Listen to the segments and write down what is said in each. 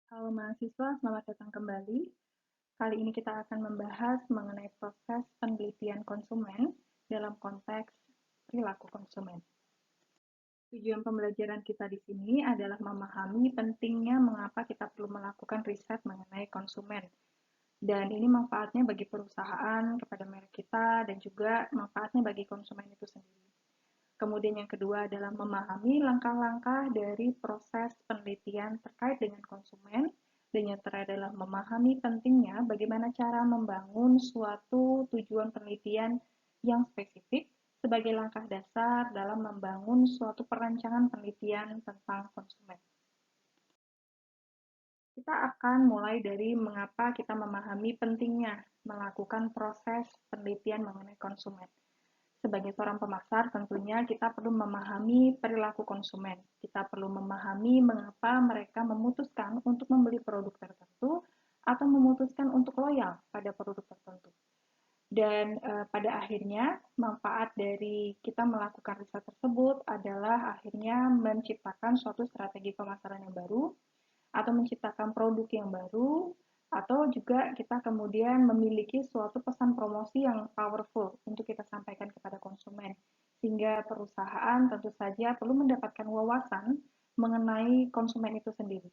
Halo mahasiswa, selamat datang kembali. Kali ini kita akan membahas mengenai proses penelitian konsumen dalam konteks perilaku konsumen. Tujuan pembelajaran kita di sini adalah memahami pentingnya mengapa kita perlu melakukan riset mengenai konsumen. Dan ini manfaatnya bagi perusahaan, kepada merek kita, dan juga manfaatnya bagi konsumen itu sendiri. Kemudian yang kedua adalah memahami langkah-langkah dari proses penelitian terkait dengan konsumen. Dan yang terakhir adalah memahami pentingnya bagaimana cara membangun suatu tujuan penelitian yang spesifik sebagai langkah dasar dalam membangun suatu perancangan penelitian tentang konsumen. Kita akan mulai dari mengapa kita memahami pentingnya melakukan proses penelitian mengenai konsumen. Sebagai seorang pemasar, tentunya kita perlu memahami perilaku konsumen. Kita perlu memahami mengapa mereka memutuskan untuk membeli produk tertentu atau memutuskan untuk loyal pada produk tertentu. Dan pada akhirnya, manfaat dari kita melakukan riset tersebut adalah akhirnya menciptakan suatu strategi pemasaran yang baru, atau menciptakan produk yang baru, atau juga kita kemudian memiliki suatu pesan promosi yang powerful untuk kita sampaikan kepada konsumen. Sehingga perusahaan tentu saja perlu mendapatkan wawasan mengenai konsumen itu sendiri.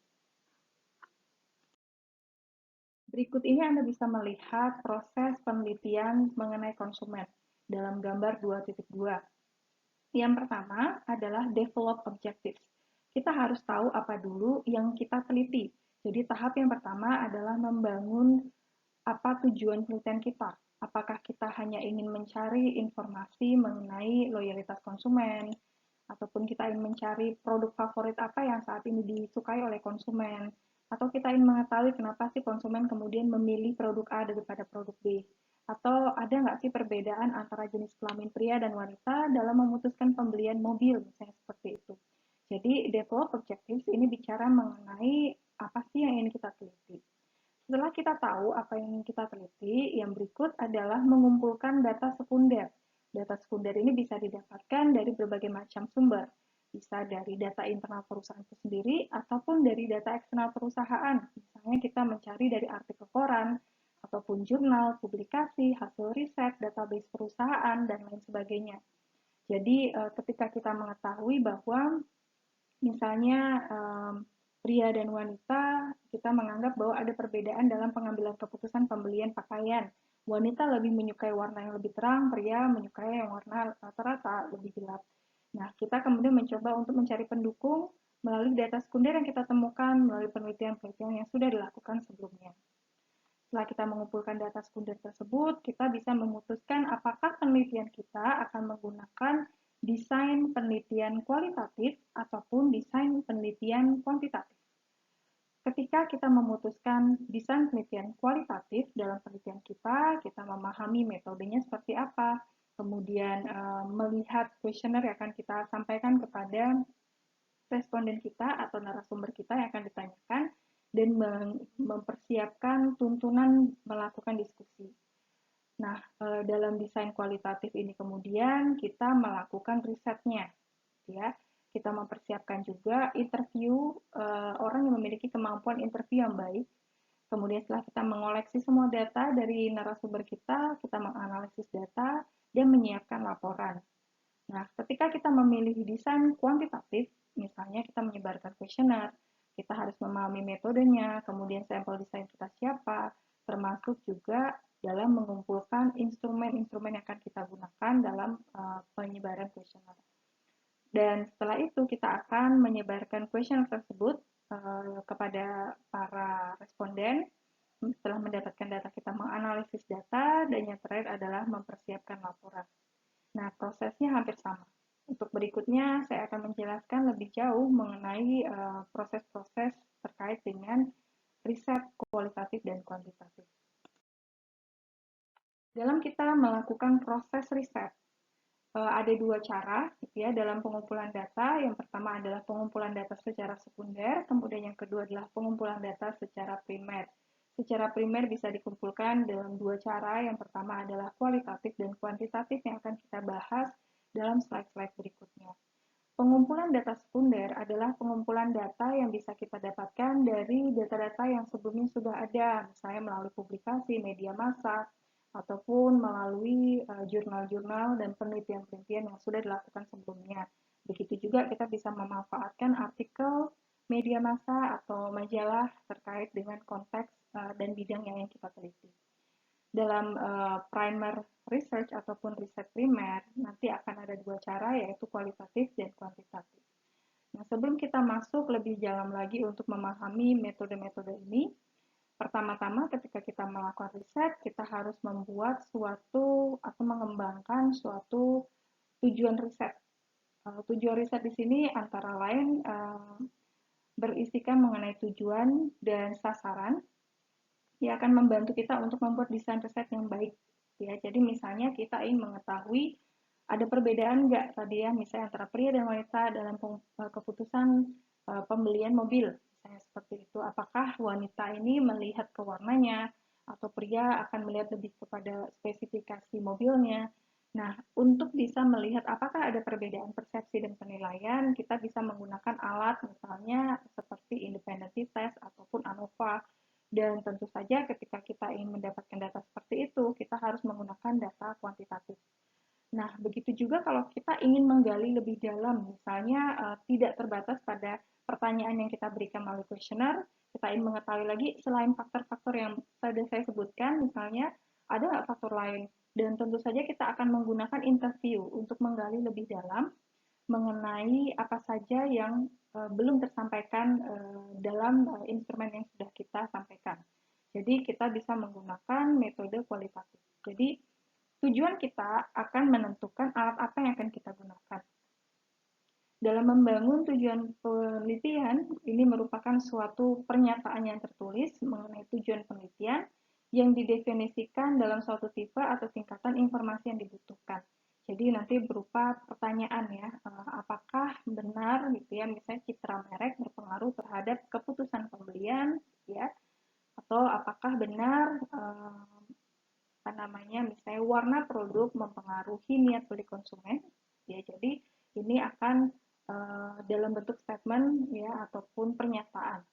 Berikut ini Anda bisa melihat proses penelitian mengenai konsumen dalam gambar 2.2. Yang pertama adalah develop objectives. Kita harus tahu apa dulu yang kita teliti. Jadi tahap yang pertama adalah membangun apa tujuan penelitian kita. Apakah kita hanya ingin mencari informasi mengenai loyalitas konsumen, ataupun kita ingin mencari produk favorit apa yang saat ini disukai oleh konsumen, atau kita ingin mengetahui kenapa sih konsumen kemudian memilih produk A daripada produk B, atau ada nggak sih perbedaan antara jenis kelamin pria dan wanita dalam memutuskan pembelian mobil, misalnya seperti itu. Jadi develop objectives ini bicara mengenai apa sih yang ingin kita teliti. Setelah kita tahu apa yang ingin kita teliti, yang berikut adalah mengumpulkan data sekunder. Data sekunder ini bisa didapatkan dari berbagai macam sumber. Bisa dari data internal perusahaan itu sendiri, ataupun dari data eksternal perusahaan. Misalnya kita mencari dari artikel koran, ataupun jurnal, publikasi, hasil riset, database perusahaan, dan lain sebagainya. Jadi ketika kita mengetahui bahwa misalnya pria dan wanita, kita menganggap bahwa ada perbedaan dalam pengambilan keputusan pembelian pakaian. Wanita lebih menyukai warna yang lebih terang, pria menyukai yang warna rata-rata lebih gelap. Nah, kita kemudian mencoba untuk mencari pendukung melalui data sekunder yang kita temukan melalui penelitian-penelitian yang sudah dilakukan sebelumnya. Setelah kita mengumpulkan data sekunder tersebut, kita bisa memutuskan apakah penelitian kita akan menggunakan desain penelitian kualitatif ataupun desain penelitian kuantitatif. Ketika kita memutuskan desain penelitian kualitatif dalam penelitian kita memahami metodenya seperti apa, kemudian melihat kuesioner yang akan kita sampaikan kepada responden kita atau narasumber kita yang akan ditanyakan, dan mempersiapkan tuntunan melakukan diskusi. Nah, dalam desain kualitatif ini kemudian kita melakukan risetnya, ya. Kita mempersiapkan juga interview orang yang memiliki kemampuan interview yang baik. Kemudian setelah kita mengoleksi semua data dari narasumber kita menganalisis data dan menyiapkan laporan. Nah, ketika kita memilih desain kuantitatif, misalnya kita menyebarkan kuesioner, kita harus memahami metodenya, kemudian sampel desain kita siapa, termasuk juga dalam mengumpulkan instrumen-instrumen yang akan kita gunakan dalam penyebaran kuesioner. Dan setelah itu kita akan menyebarkan kuesioner tersebut kepada para responden. Setelah mendapatkan data, kita menganalisis data, dan yang terakhir adalah mempersiapkan laporan. Nah, prosesnya hampir sama. Untuk berikutnya, saya akan menjelaskan lebih jauh mengenai proses-proses terkait dengan riset kualitatif dan kuantitatif. Dalam kita melakukan proses riset, ada dua cara gitu ya dalam pengumpulan data. Yang pertama adalah pengumpulan data secara sekunder, kemudian yang kedua adalah pengumpulan data secara primer. Secara primer bisa dikumpulkan dalam dua cara. Yang pertama adalah kualitatif dan kuantitatif yang akan kita bahas dalam slide-slide berikutnya. Pengumpulan data sekunder adalah pengumpulan data yang bisa kita dapatkan dari data-data yang sebelumnya sudah ada, misalnya melalui publikasi, media massa, ataupun melalui jurnal-jurnal dan penelitian-penelitian yang sudah dilakukan sebelumnya. Begitu juga kita bisa memanfaatkan artikel, media massa, atau majalah terkait dengan konteks dan bidang yang kita teliti. Dalam primer research ataupun riset primer, nanti akan ada dua cara, yaitu kualitatif dan kuantitatif. Nah, sebelum kita masuk lebih dalam lagi untuk memahami metode-metode ini, pertama-tama ketika kita melakukan riset, kita harus membuat suatu atau mengembangkan suatu tujuan riset. Tujuan riset di sini antara lain berisikan mengenai tujuan dan sasaran yang akan membantu kita untuk membuat desain riset yang baik. Ya, jadi misalnya kita ingin mengetahui ada perbedaan nggak tadi ya, misalnya antara pria dan wanita dalam keputusan pembelian mobil, misalnya seperti itu. Apakah wanita ini melihat ke warnanya, atau pria akan melihat lebih kepada spesifikasi mobilnya. Nah, untuk bisa melihat apakah ada perbedaan persepsi dan penilaian, kita bisa menggunakan alat misalnya seperti independent test ataupun ANOVA. Dan tentu saja ketika kita ingin mendapatkan data seperti itu, kita harus menggunakan data kuantitatif. Nah, begitu juga kalau kita ingin menggali lebih dalam, misalnya tidak terbatas pada pertanyaan yang kita berikan melalui kuesioner, kita ingin mengetahui lagi selain faktor-faktor yang tadi saya sebutkan, misalnya ada nggak faktor lain? Dan tentu saja kita akan menggunakan interview untuk menggali lebih dalam mengenai apa saja yang belum tersampaikan dalam instrumen yang sudah kita sampaikan. Jadi kita bisa menggunakan metode kualitatif. Jadi tujuan kita akan menentukan alat apa yang akan kita gunakan. Dalam membangun tujuan penelitian, ini merupakan suatu pernyataan yang tertulis mengenai tujuan penelitian yang didefinisikan dalam suatu tipe atau tingkatan informasi yang dibutuhkan. Jadi nanti berupa pertanyaan ya, apakah benar gitu ya, misalnya citra merek berpengaruh terhadap keputusan pembelian ya, atau apakah benar apa namanya, misalnya warna produk mempengaruhi niat beli konsumen ya. Jadi ini akan dalam bentuk statement ya ataupun pernyataan.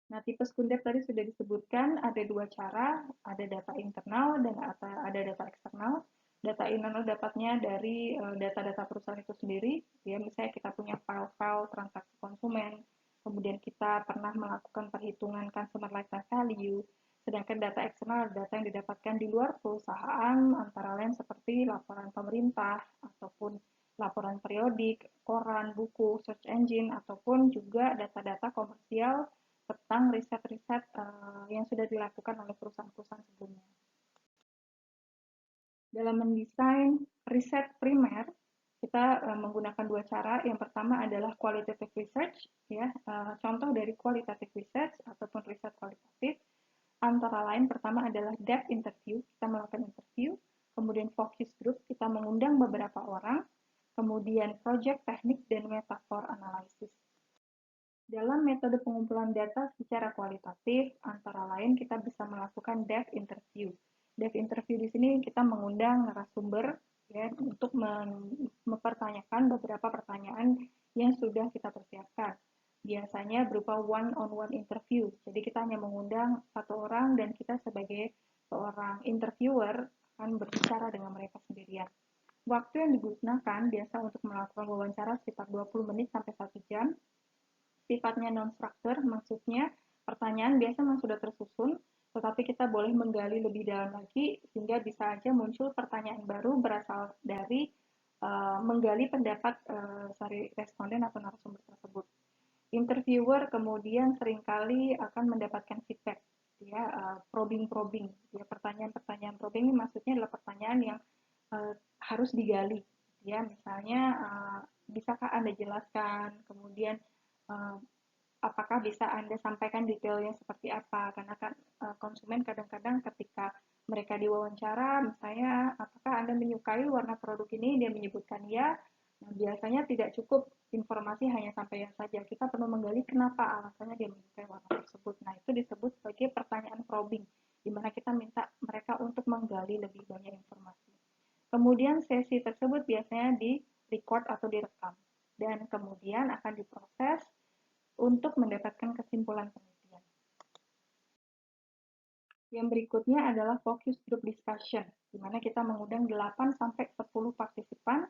Nah, tipe sekunder tadi sudah disebutkan ada dua cara, ada data internal dan ada data eksternal. Data internal dapatnya dari data-data perusahaan itu sendiri, ya misalnya kita punya file-file transaksi konsumen, kemudian kita pernah melakukan perhitungan consumer lifetime value, sedangkan data eksternal data yang didapatkan di luar perusahaan, antara lain seperti laporan pemerintah, ataupun laporan periodik, koran, buku, search engine, ataupun juga data-data komersial tentang riset-riset yang sudah dilakukan oleh perusahaan-perusahaan sebelumnya. Dalam mendesain riset primer, kita menggunakan dua cara. Yang pertama adalah qualitative research, ya. Contoh dari qualitative research ataupun riset kualitatif antara lain pertama adalah depth interview, kita melakukan interview, kemudian focus group, kita mengundang beberapa orang, kemudian project teknik dan metafor analisis. Dalam metode pengumpulan data secara kualitatif, antara lain kita bisa melakukan depth interview. Depth interview di sini kita mengundang narasumber ya untuk mempertanyakan beberapa pertanyaan yang sudah kita persiapkan. Biasanya berupa one-on-one interview. Jadi kita hanya mengundang satu orang dan kita sebagai seorang interviewer akan berbicara dengan mereka sendirian. Waktu yang digunakan biasa untuk melakukan wawancara sekitar 20 menit sampai 1 jam. Sifatnya non-struktur, maksudnya pertanyaan biasa memang sudah tersusun, tetapi kita boleh menggali lebih dalam lagi, sehingga bisa aja muncul pertanyaan baru berasal dari menggali pendapat dari responden atau narasumber tersebut. Interviewer kemudian seringkali akan mendapatkan feedback, ya, probing-probing. Ya, pertanyaan-pertanyaan probing ini maksudnya adalah pertanyaan yang harus digali. Ya, misalnya, bisakah Anda jelaskan, kemudian apakah bisa Anda sampaikan detailnya seperti apa? Karena kan konsumen kadang-kadang ketika mereka diwawancara, misalnya apakah Anda menyukai warna produk ini, dia menyebutkan ya. Nah, biasanya tidak cukup informasi hanya sampai ya saja. Kita perlu menggali kenapa alasannya dia menyukai warna tersebut. Nah, itu disebut sebagai pertanyaan probing, di mana kita minta mereka untuk menggali lebih banyak informasi. Kemudian sesi tersebut biasanya di-record atau direkam dan kemudian akan diproses untuk mendapatkan kesimpulan penelitian. Yang berikutnya adalah focus group discussion, di mana kita mengundang 8-10 partisipan.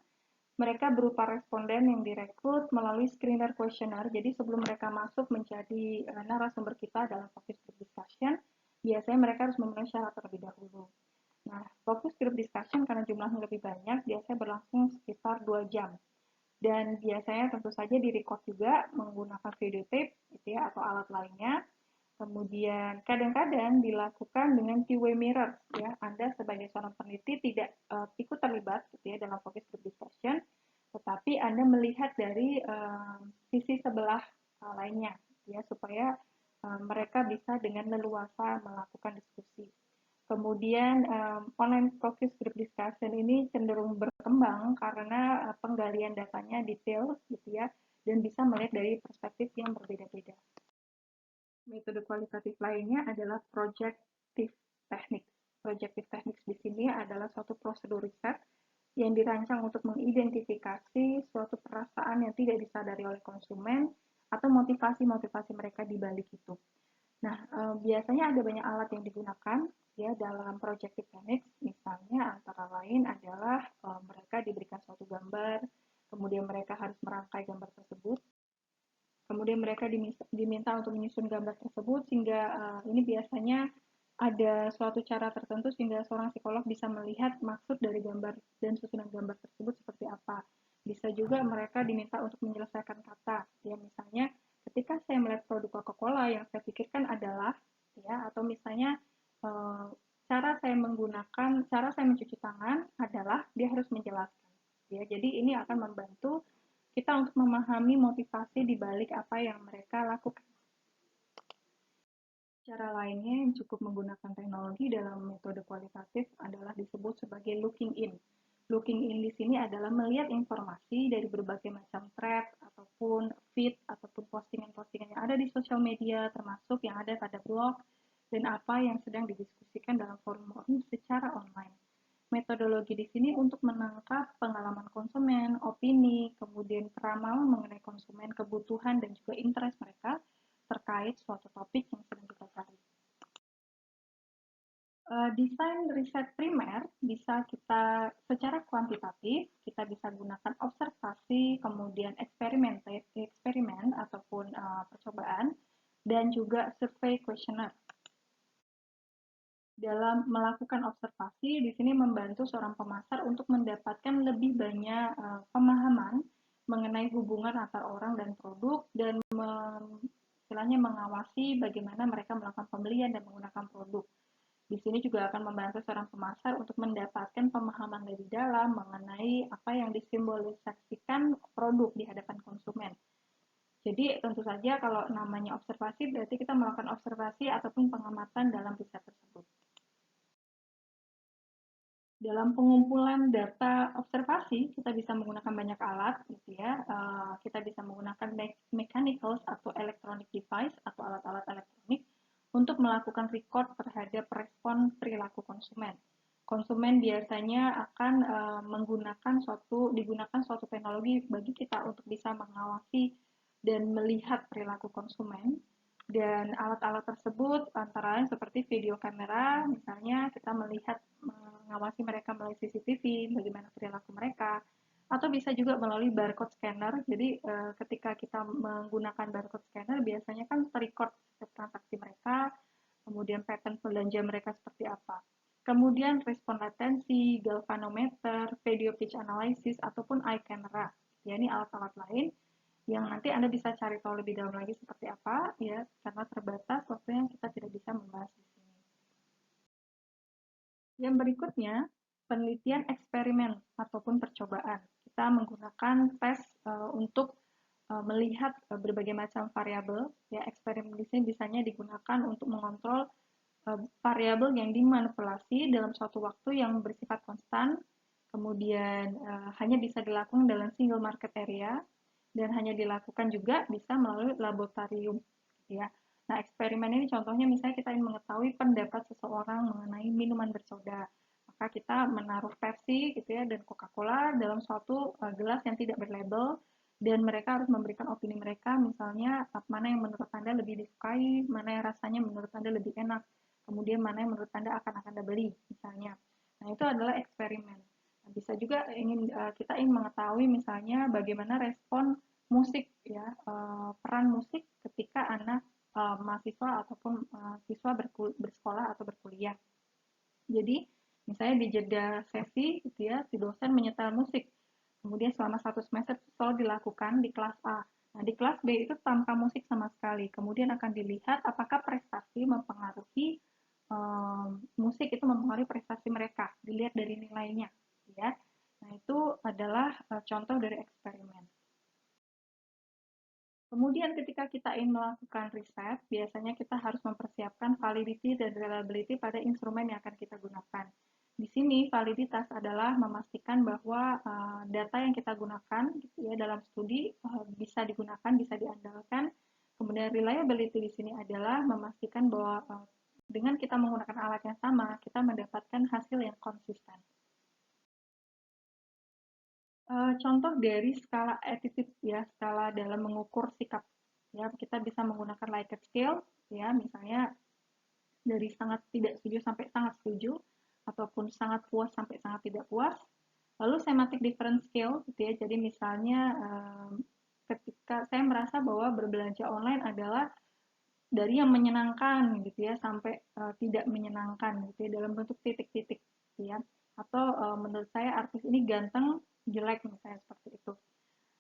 Mereka berupa responden yang direkrut melalui screener questionnaire. Jadi sebelum mereka masuk menjadi narasumber kita dalam focus group discussion, biasanya mereka harus memenuhi syarat terlebih dahulu. Nah, focus group discussion karena jumlahnya lebih banyak, biasanya berlangsung sekitar 2 jam. Dan biasanya tentu saja di-record juga menggunakan videotape gitu ya, atau alat lainnya. Kemudian kadang-kadang dilakukan dengan two-way mirror ya. Anda sebagai seorang peneliti tidak ikut terlibat gitu ya dalam focus group discussion, tetapi Anda melihat dari sisi sebelah lainnya ya supaya mereka bisa dengan leluasa melakukan diskusi. Kemudian online focus group discussion ini cenderung berkembang karena penggalian datanya detail gitu ya dan bisa melihat dari perspektif yang berbeda-beda. Metode kualitatif lainnya adalah projective techniques. Projective techniques di sini adalah suatu prosedur riset yang dirancang untuk mengidentifikasi suatu perasaan yang tidak disadari oleh konsumen atau motivasi-motivasi mereka di balik itu. Nah, biasanya ada banyak alat yang digunakan ya dalam projective techniques, misalnya antara lain adalah mereka diberikan suatu gambar, kemudian mereka harus merangkai gambar tersebut. Kemudian mereka diminta untuk menyusun gambar tersebut sehingga ini biasanya ada suatu cara tertentu sehingga seorang psikolog bisa melihat maksud dari gambar dan susunan gambar tersebut seperti apa. Bisa juga mereka diminta untuk menyelesaikan kata. Ya, misalnya ketika saya melihat produk Coca-Cola yang saya pikirkan adalah ya atau misalnya cara saya mencuci tangan adalah dia harus menjelaskan. Ya, jadi ini akan membantu kita untuk memahami motivasi di balik apa yang mereka lakukan. Cara lainnya yang cukup menggunakan teknologi dalam metode kualitatif adalah disebut sebagai looking in. Looking in di sini adalah melihat informasi dari berbagai macam thread ataupun feed ataupun postingan-postingan yang ada di sosial media termasuk yang ada pada blog dan apa yang sedang didiskusikan dalam forum-forum secara online. Metodologi di sini untuk menangkap pengalaman konsumen, opini, kemudian peramalan mengenai konsumen, kebutuhan, dan juga interest mereka terkait suatu topik yang sedang kita cari. Desain riset primer bisa kita secara kuantitatif, kita bisa gunakan observasi, kemudian eksperimen ataupun percobaan, dan juga survei questionnaire. Dalam melakukan observasi, di sini membantu seorang pemasar untuk mendapatkan lebih banyak pemahaman mengenai hubungan antar orang dan produk dan istilahnya mengawasi bagaimana mereka melakukan pembelian dan menggunakan produk. Di sini juga akan membantu seorang pemasar untuk mendapatkan pemahaman lebih dalam mengenai apa yang disimbolisasikan produk di hadapan konsumen. Jadi tentu saja kalau namanya observasi berarti kita melakukan observasi ataupun pengamatan dalam riset tersebut. Dalam pengumpulan data observasi, kita bisa menggunakan banyak alat, gitu ya. Kita bisa menggunakan mechanicals atau electronic device atau alat-alat elektronik untuk melakukan record terhadap respon perilaku konsumen. Konsumen biasanya akan digunakan suatu teknologi bagi kita untuk bisa mengawasi dan melihat perilaku konsumen. Dan alat-alat tersebut antara lain seperti video kamera, misalnya kita melihat mengawasi mereka melalui CCTV, bagaimana perilaku mereka, atau bisa juga melalui barcode scanner. Jadi ketika kita menggunakan barcode scanner, biasanya kan terrecord transaksi mereka, kemudian pattern belanja mereka seperti apa. Kemudian respon latensi, galvanometer, video pitch analysis, ataupun eye camera. Ya, ini alat-alat lain yang nanti Anda bisa cari tahu lebih dalam lagi seperti apa, ya, karena terbatas waktunya kita tidak bisa membahas di sini. Yang berikutnya, penelitian eksperimen ataupun percobaan. Kita menggunakan tes untuk melihat berbagai macam variabel. Ya, eksperimen di sini biasanya digunakan untuk mengontrol variabel yang dimanipulasi dalam suatu waktu yang bersifat konstan, kemudian hanya bisa dilakukan dalam single market area, dan hanya dilakukan juga bisa melalui laboratorium. Ya. Nah, eksperimen ini contohnya misalnya kita ingin mengetahui pendapat seseorang mengenai minuman bersoda. maka kita menaruh Pepsi gitu ya dan Coca-Cola dalam suatu gelas yang tidak berlabel, dan mereka harus memberikan opini mereka, misalnya mana yang menurut Anda lebih disukai, mana yang rasanya menurut Anda lebih enak, kemudian mana yang menurut Anda akan Anda beli misalnya. Nah, itu adalah eksperimen. Nah, bisa juga kita ingin mengetahui misalnya bagaimana respon musik ya, peran musik ketika anak mahasiswa ataupun siswa bersekolah atau berkuliah. Jadi misalnya di jeda sesi gitu ya, si dosen menyetel musik. Kemudian selama 1 semester selalu dilakukan di kelas A. Nah, di kelas B itu tanpa musik sama sekali. Kemudian akan dilihat apakah prestasi mempengaruhi musik itu mempengaruhi prestasi mereka. Dilihat dari nilainya, ya. Nah, itu adalah contoh dari eksperimen. Kemudian ketika kita ingin melakukan riset, biasanya kita harus mempersiapkan validity dan reliability pada instrumen yang akan kita gunakan. Di sini validitas adalah memastikan bahwa data yang kita gunakan gitu ya, dalam studi bisa digunakan, bisa diandalkan. Kemudian reliability di sini adalah memastikan bahwa dengan kita menggunakan alat yang sama, kita mendapatkan hasil yang konsisten. Contoh dari skala attitude ya, skala dalam mengukur sikap. Ya, kita bisa menggunakan Likert scale ya, misalnya dari sangat tidak setuju sampai sangat setuju, ataupun sangat puas sampai sangat tidak puas. Lalu semantic difference scale gitu ya. Jadi misalnya ketika saya merasa bahwa berbelanja online adalah dari yang menyenangkan gitu ya sampai tidak menyenangkan gitu ya, dalam bentuk titik-titik gitu ya. Atau menurut saya artis ini ganteng, jelek misalnya seperti itu.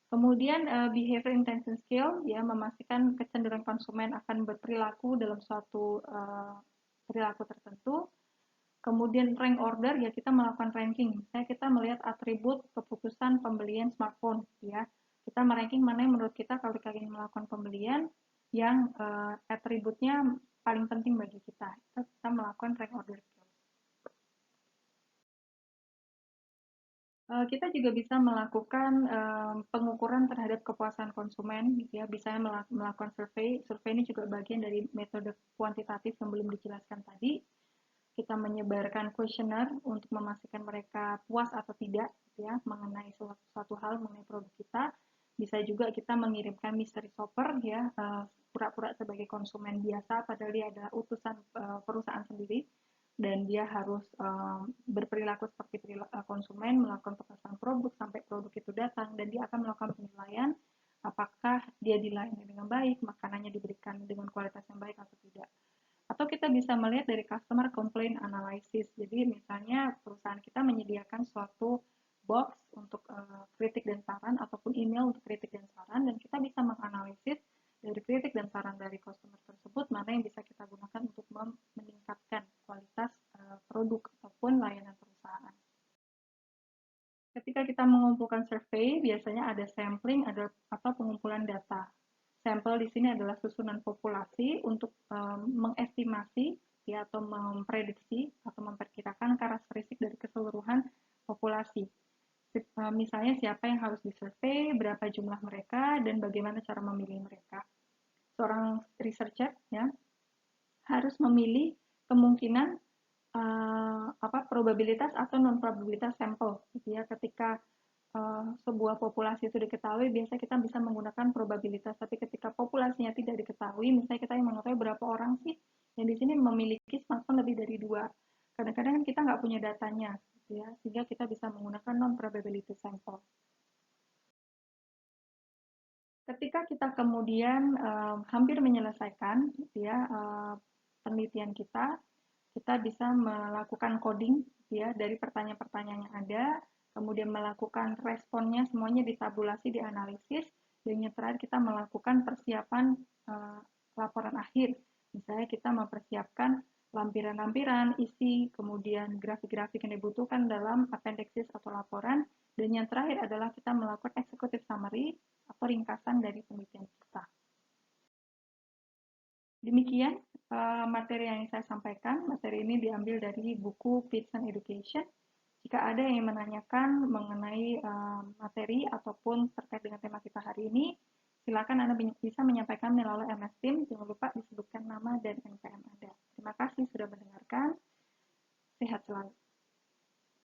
Kemudian behavior intention skill ya, memastikan kecenderungan konsumen akan berperilaku dalam suatu perilaku tertentu. Kemudian rank order ya, kita melakukan ranking. Misalnya kita melihat atribut keputusan pembelian smartphone ya. Kita meranking mana yang menurut kita kalau kita ingin melakukan pembelian yang atributnya paling penting bagi kita. Kita melakukan rank order. Kita juga bisa melakukan pengukuran terhadap kepuasan konsumen, gitu ya. Bisa melakukan survei. Survei ini juga bagian dari metode kuantitatif yang belum dijelaskan tadi. Kita menyebarkan kuesioner untuk memastikan mereka puas atau tidak, gitu ya, mengenai suatu hal mengenai produk kita. Bisa juga kita mengirimkan mystery shopper, ya, pura-pura sebagai konsumen biasa, padahal dia adalah utusan perusahaan sendiri, dan dia harus berperilaku seperti konsumen, melakukan pemesanan produk sampai produk itu datang, dan dia akan melakukan penilaian apakah dia dilayani dengan baik, makanannya diberikan dengan kualitas yang baik atau tidak. Atau kita bisa melihat dari customer complaint analysis. Jadi misalnya perusahaan kita menyediakan suatu box untuk kritik dan saran ataupun email untuk kritik dan saran, dan kita bisa menganalisis dari kritik dan saran dari customer tersebut mana yang bisa kita gunakan untuk meningkatkan kualitas produk ataupun layanan perusahaan. Ketika kita mengumpulkan survei, biasanya ada sampling atau pengumpulan data. Sampel di sini adalah susunan populasi untuk mengestimasi ya, atau memprediksi atau memperkirakan karakteristik dari keseluruhan populasi. Misalnya siapa yang harus disurvei, berapa jumlah mereka, dan bagaimana cara memilih mereka. Seorang researcher ya harus memilih kemungkinan probabilitas atau non probabilitas sampel gitu ya. Ketika sebuah populasi itu diketahui, biasanya kita bisa menggunakan probabilitas, tapi ketika populasinya tidak diketahui, misalnya kita ingin mengetahui berapa orang sih yang di sini memiliki smartphone lebih dari 2, kadang-kadang kita nggak punya datanya gitu ya, sehingga kita bisa menggunakan non probability sample. Ketika kita kemudian hampir menyelesaikan gitu ya, penelitian kita, kita bisa melakukan coding ya dari pertanyaan-pertanyaan yang ada, kemudian melakukan responnya semuanya ditabulasi, dianalisis, dan yang terakhir kita melakukan persiapan laporan akhir. Misalnya kita mempersiapkan lampiran-lampiran, isi, kemudian grafik-grafik yang dibutuhkan dalam appendixes atau laporan, dan yang terakhir adalah kita melakukan executive summary atau ringkasan dari penelitian kita. Demikian materi yang saya sampaikan. Materi ini diambil dari buku Pearson Education. Jika ada yang menanyakan mengenai materi ataupun terkait dengan tema kita hari ini, silakan Anda bisa menyampaikan melalui MS Teams. Jangan lupa disebutkan nama dan NPM Anda. Terima kasih sudah mendengarkan. Sehat selalu.